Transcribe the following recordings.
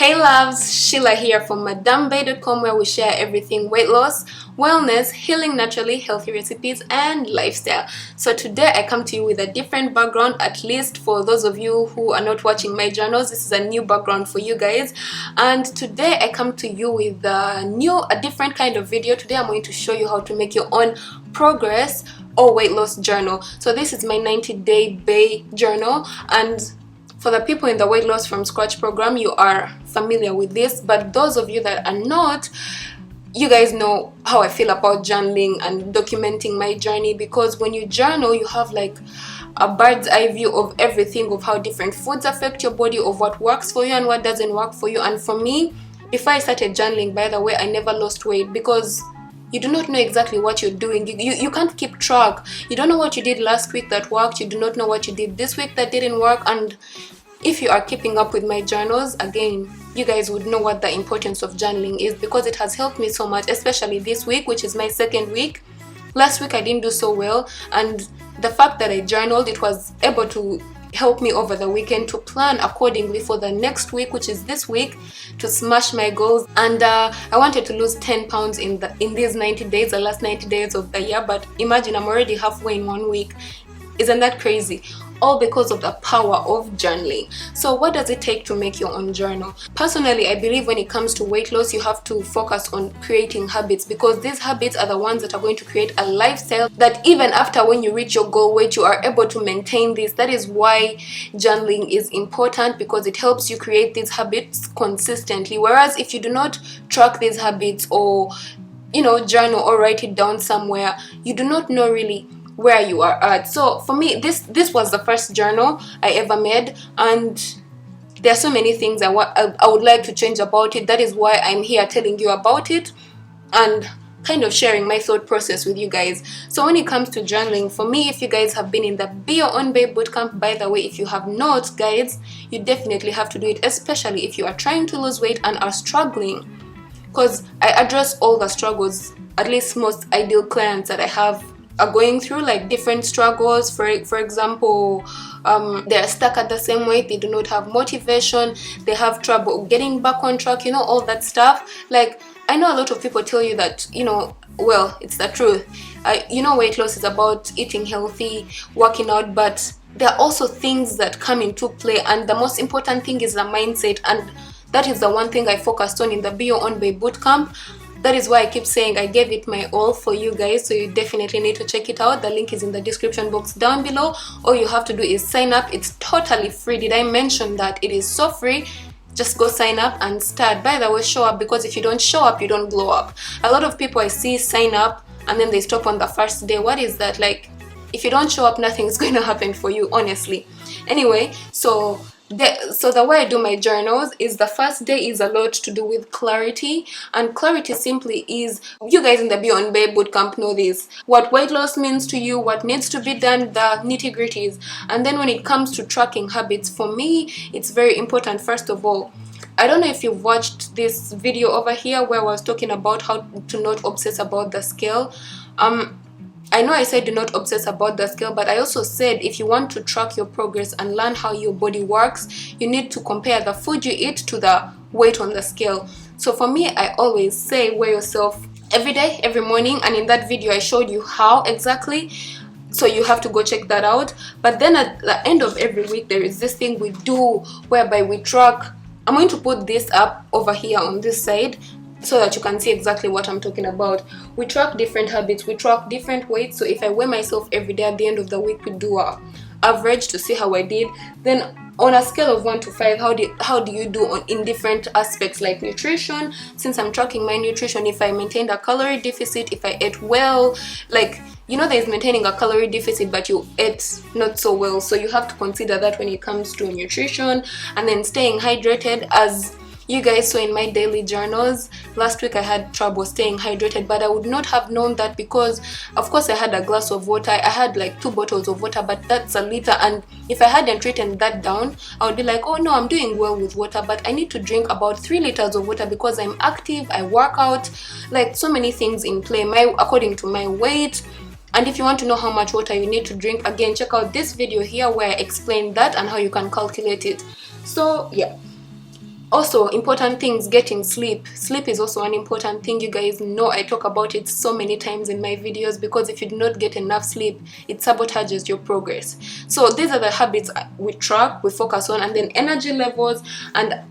Hey loves, Sheila here from MadammeBae.com, where we share everything weight loss, wellness, healing naturally, healthy recipes and lifestyle. So today I come to you with a different background, at least for those of you who are not watching my journals. This is a new background for you guys, and today I come to you with a different kind of video. Today I'm going to show you how to make your own progress or weight loss journal. So this is my 90-day Bae journal, and for the people in the weight loss from scratch program, you are familiar with this, but those of you that are not, you guys know how I feel about journaling and documenting my journey, because when you journal, you have like a bird's eye view of everything, of how different foods affect your body, of what works for you and what doesn't work for you. And for me, before I started journaling, by the way, I never lost weight, because you do not know exactly what you're doing. You can't keep track. You don't know what you did last week that worked. You do not know what you did this week that didn't work. And if you are keeping up with my journals, again, you guys would know what the importance of journaling is, because it has helped me so much, especially this week, which is my second week. Last week I didn't do so well, and the fact that I journaled, it was able to help me over the weekend to plan accordingly for the next week, which is this week, to smash my goals. And I wanted to lose 10 pounds in these 90 days, the last 90 days of the year, but imagine I'm already halfway in 1 week. Isn't that crazy? All because of the power of journaling. So what does it take to make your own journal? Personally, I believe when it comes to weight loss, you have to focus on creating habits, because these habits are the ones that are going to create a lifestyle that even after when you reach your goal weight, you are able to maintain this. That is why journaling is important, because it helps you create these habits consistently. Whereas if you do not track these habits, or journal or write it down somewhere, you do not know really where you are at. So for me, this was the first journal I ever made, and there are so many things I would like to change about it. That is why I'm here telling you about it and kind of sharing my thought process with you guys. So when it comes to journaling, for me, if you guys have been in the Be Your Own Bae bootcamp, by the way, if you have not, guys, you definitely have to do it, especially if you are trying to lose weight and are struggling, because I address all the struggles, at least most ideal clients that I have are going through, like different struggles. For example, they're stuck at the same weight, they do not have motivation, they have trouble getting back on track, all that stuff. Like, I know a lot of people tell you that, well, it's the truth. Weight loss is about eating healthy, working out, but there are also things that come into play, and the most important thing is the mindset, and that is the one thing I focused on in the Be Your Own Bae bootcamp. That is why I keep saying I gave it my all for you guys, so you definitely need to check it out. The link is in the description box down below. All you have to do is sign up. It's totally free. Did I mention that? It is so free. Just go sign up and start. By the way, show up, because if you don't show up, you don't glow up. A lot of people I see sign up and then they stop on the first day. What is that? Like, if you don't show up, nothing is going to happen for you, honestly. Anyway, so the way I do my journals is, the first day is a lot to do with clarity, and clarity simply is, you guys in the Be Your Own Bae bootcamp know this, what weight loss means to you, what needs to be done, the nitty-gritties. And then when it comes to tracking habits, for me, it's very important. First of all, I don't know if you've watched this video over here where I was talking about how to not obsess about the scale. I know I said do not obsess about the scale, but I also said if you want to track your progress and learn how your body works, you need to compare the food you eat to the weight on the scale. So for me, I always say weigh yourself every day, every morning, and in that video I showed you how exactly. So you have to go check that out. But then at the end of every week, there is this thing we do whereby we track. I'm going to put this up over here on this side, so that you can see exactly what I'm talking about. We track different habits, we track different weights. So if I weigh myself every day, at the end of the week, we do a average to see how I did. Then on a scale of 1 to 5, how do you do in different aspects, like nutrition? Since I'm tracking my nutrition, if I maintained a calorie deficit, if I ate well, like, there's maintaining a calorie deficit but you ate not so well, so you have to consider that when it comes to nutrition. And then staying hydrated, as you guys saw in my daily journals. Last week I had trouble staying hydrated, but I would not have known that, because of course I had a glass of water. I had like 2 bottles of water, but that's a liter, and if I hadn't written that down, I would be like, oh no, I'm doing well with water, but I need to drink about 3 liters of water because I'm active, I work out, like so many things in play, according to my weight. And if you want to know how much water you need to drink, again, check out this video here where I explain that and how you can calculate it. So yeah, Also, important things, getting sleep. Sleep is also an important thing. You guys know I talk about it so many times in my videos, because if you do not get enough sleep, it sabotages your progress. So these are the habits we track, we focus on. And then energy levels, and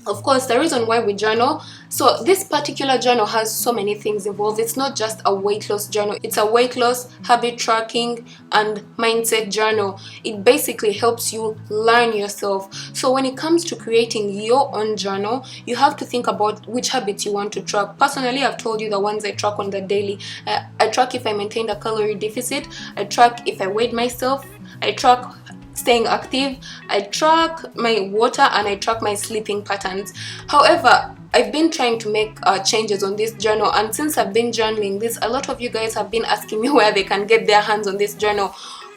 of course the reason why we journal. So this particular journal has so many things involved. It's not just a weight loss journal, it's a weight loss, habit tracking, and mindset journal. It basically helps you learn yourself. So when it comes to creating your own journal, you have to think about which habits you want to track. Personally, I've told you the ones I track on the daily. I track if I maintained a calorie deficit, I track if I weighed myself, I track staying active, I track my water, and I track my sleeping patterns. However, I've been trying to make changes on this journal, and since I've been journaling this, a lot of you guys have been asking me where they can get their hands on this journal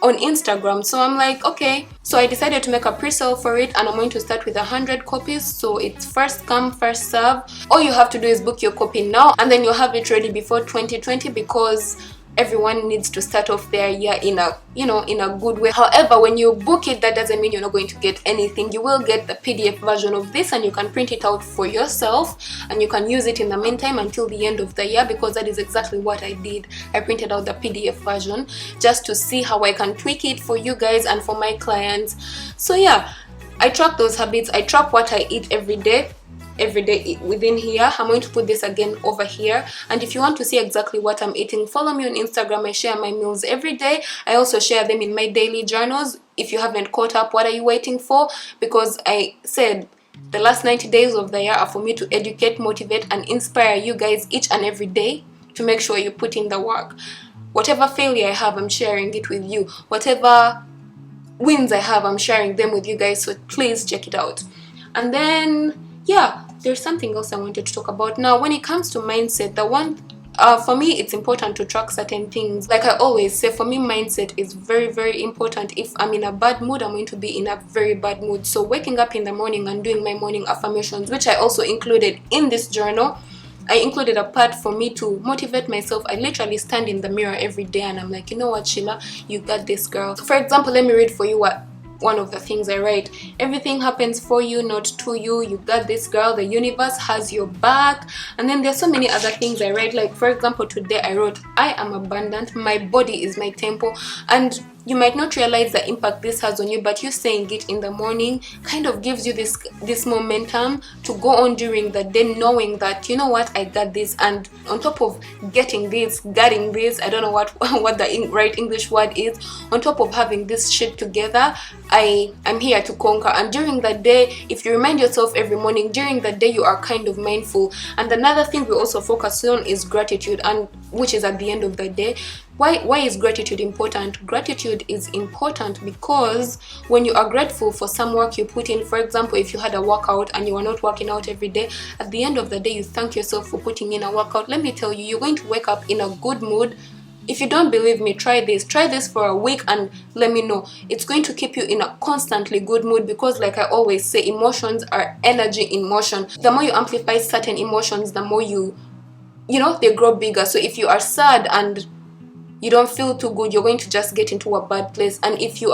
on Instagram. So I'm like, okay, so I decided to make a pre-sale for it, and I'm going to start with 100 copies. So it's first come first serve. All you have to do is book your copy now, and then you'll have it ready before 2020, because everyone needs to start off their year in a, in a good way. However, when you book it, that doesn't mean you're not going to get anything. You will get the PDF version of this, and you can print it out for yourself, and you can use it in the meantime until the end of the year, because that is exactly what I did. I printed out the PDF version just to see how I can tweak it for you guys and for my clients. So yeah, I track those habits. I track what I eat every day within here. I'm going to put this again over here, and if you want to see exactly what I'm eating, follow me on Instagram. I share my meals every day. I also share them in my daily journals. If you haven't caught up, what are you waiting for? Because I said the last 90 days of the year are for me to educate, motivate, and inspire you guys each and every day to make sure you put in the work. Whatever failure I have, I'm sharing it with you. Whatever wins I have, I'm sharing them with you guys. So please check it out. And then yeah, there's something else I wanted to talk about. Now, when it comes to mindset, the one for me, it's important to track certain things. Like I always say, for me, mindset is very, very important. If I'm in a bad mood, I'm going to be in a very bad mood. So waking up in the morning and doing my morning affirmations, which I also included in this journal, I included a part for me to motivate myself. I literally stand in the mirror every day and I'm like, you know what, Sheila, you got this, girl. For example, let me read for you what one of the things I write. Everything happens for you, not to you. You got this, girl. The universe has your back. And then there's so many other things I write. Like for example, today I wrote, I am abundant. My body is my temple. And you might not realize the impact this has on you, but you saying it in the morning kind of gives you this momentum to go on during the day, knowing that, you know what, I got this. And on top of getting this, I don't know what the right English word is, on top of having this shit together, I'm here to conquer. And during the day, if you remind yourself every morning, during the day you are kind of mindful. And another thing we also focus on is gratitude, and which is at the end of the day. Why is gratitude important? Gratitude is important because when you are grateful for some work you put in, for example, if you had a workout and you are not working out every day, at the end of the day you thank yourself for putting in a workout. Let me tell you, you're going to wake up in a good mood. If you don't believe me, try this for a week and let me know. It's going to keep you in a constantly good mood, because like I always say, emotions are energy in motion. The more you amplify certain emotions, the more they grow bigger. So if you are sad and you don't feel too good, you're going to just get into a bad place. And if you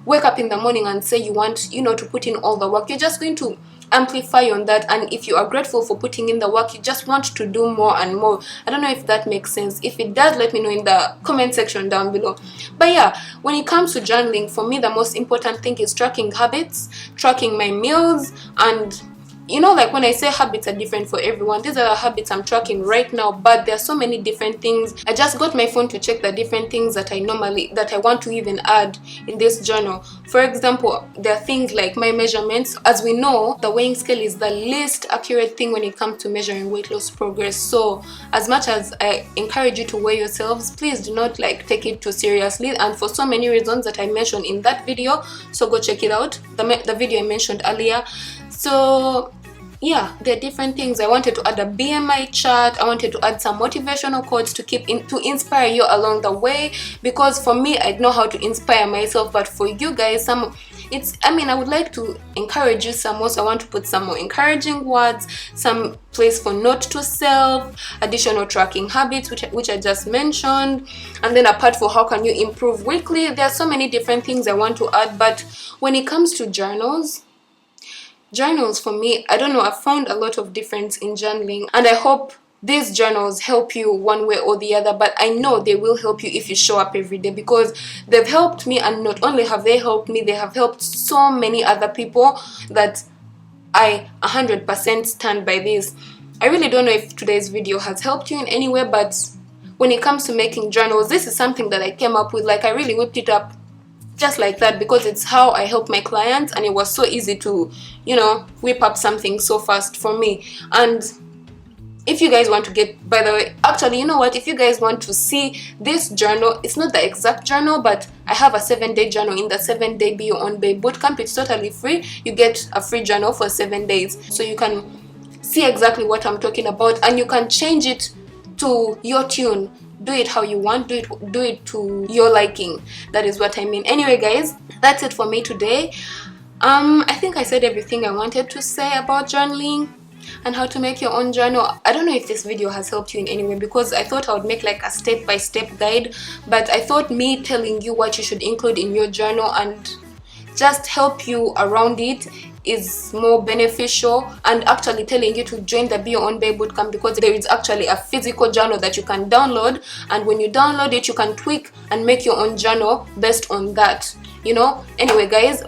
wake up in the morning and say you want to put in all the work, you're just going to amplify on that. And if you are grateful for putting in the work, you just want to do more and more. I don't know if that makes sense. If it does, let me know in the comment section down below. But yeah, when it comes to journaling, for me the most important thing is tracking habits, tracking my meals. And like when I say habits are different for everyone, these are the habits I'm tracking right now, but there are so many different things. I just got my phone to check the different things that I want to even add in this journal. For example, there are things like my measurements. As we know, the weighing scale is the least accurate thing when it comes to measuring weight loss progress. So as much as I encourage you to weigh yourselves, please do not take it too seriously, and for so many reasons that I mentioned in that video. So go check it out, the video I mentioned earlier. So yeah, there are different things. I wanted to add a BMI chart. I wanted to add some motivational quotes to inspire you along the way, because for me, I know how to inspire myself, but for you guys, I would like to encourage you some more. So I want to put some more encouraging words, some place for note to self, additional tracking habits, which I just mentioned, and then a part for how can you improve weekly. There are so many different things I want to add, but when it comes to journals, journals for me, I don't know, I found a lot of difference in journaling, and I hope these journals help you one way or the other. But I know they will help you if you show up every day, because they've helped me, and not only have they helped me, they have helped so many other people that I 100% stand by this. I really don't know if today's video has helped you in any way, but when it comes to making journals, this is something that I came up with. Like, I really whipped it up just like that, because it's how I help my clients, and it was so easy to, you know, whip up something so fast for me. And if you guys want to get, by the way, actually, you know what, if you guys want to see this journal, it's not the exact journal, but I have a 7-day journal in the 7-day Be Your Own Bae bootcamp. It's totally free. You get a free journal for 7 days, so you can see exactly what I'm talking about, and you can change it to your tune. Do it how you want, do it to your liking. That is what I mean. Anyway guys, that's it for me today. I think I said everything I wanted to say about journaling and how to make your own journal. I don't know if this video has helped you in any way, because I thought I would make like a step-by-step guide, but I thought me telling you what you should include in your journal and just help you around it is more beneficial, and actually telling you to join the Be Your Own Bae bootcamp, because there is actually a physical journal that you can download, and when you download it, you can tweak and make your own journal based on that, you know. Anyway guys,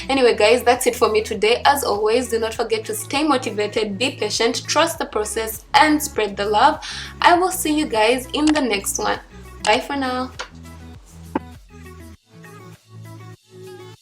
anyway guys, that's it for me today. As always, do not forget to stay motivated, be patient, trust the process, and spread the love. I will see you guys in the next one. Bye for now.